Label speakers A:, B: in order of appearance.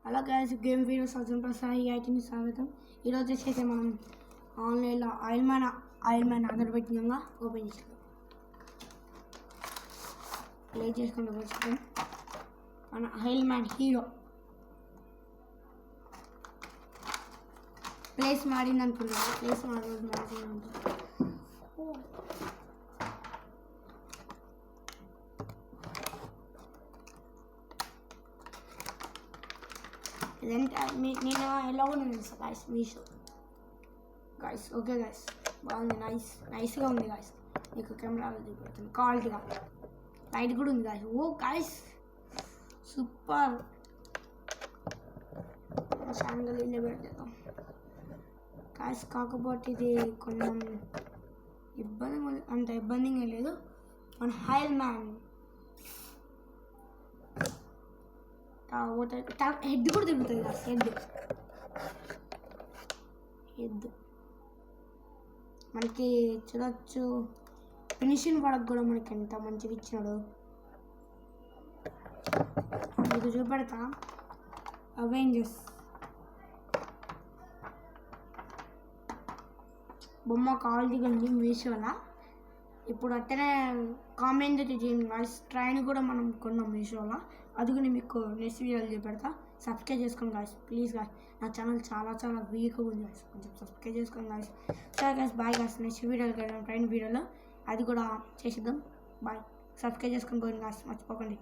A: Hello guys, game videos Sai ఐటీని స్వాగతం. ఈరోజు వచ్చేసి మనం ఆన్లైన్లో ఆయిల్ మ్యాన్ ఆర్డర్ పెట్టినాక ఓపెన్ చేసాం. ప్లే చేసుకుంటూ వచ్చాం. మన ఆయిల్ మ్యాన్ హీరో ప్లేస్ మారింది అనుకున్నాను. ప్లేస్ మారింది నేను ఎలా ఉన్నాను guys Meesho guys. Okay guys, బాగుంది, నైస్గా ఉంది గైస్. మీకు కెమెరాలో చూపెడుతుంది క్వాలిటీగా. లైట్ కూడా ఉంది గైస్. ఓ గైస్ సూపర్. శాంగల్ ఇల్లే పెడతాం గైస్. కాకపోతే ఇది కొంచెం అంత ఇబ్బందిగా లేదు. మన ఆయిల్ మ్యాన్ హెడ్ కూడా తిరుగుతుంది కదా. హెడ్ మనకి చూడొచ్చు. ఫినిషింగ్ ప్రొడక్ట్ కూడా మనకి ఎంత మంచిగా ఇచ్చినాడు. మీకు చూపెడతా. అవెంజర్స్ బొమ్మ క్వాలిటీగా ఉంది మీషోలో. ఇప్పుడు అట్టనే కామెంట్ చేయండి గాయ్స్. ట్రైన్ కూడా మనం కొన్నాం మీషోలో. అది కూడా మీకు నెక్స్ట్ వీడియోలో చూపెడతా. సబ్స్క్రైబ్ చేసుకోండి గాయ్స్, ప్లీజ్ గాయ్స్. నా ఛానల్ చాలా వీక్గా ఉంది గాయ్స్, కొంచెం సబ్స్క్రైబ్ చేసుకోండి గాయ్స్. సరే గాయ్స్, బాయ్ గాయ్స్. నెక్స్ట్ వీడియోలో కదా ట్రైన్ వీడియోలో అది కూడా చేసిద్దాం. బాయ్. సబ్స్క్రైబ్ చేసుకొని పోయింది గాయ్స్, మర్చిపోకండి.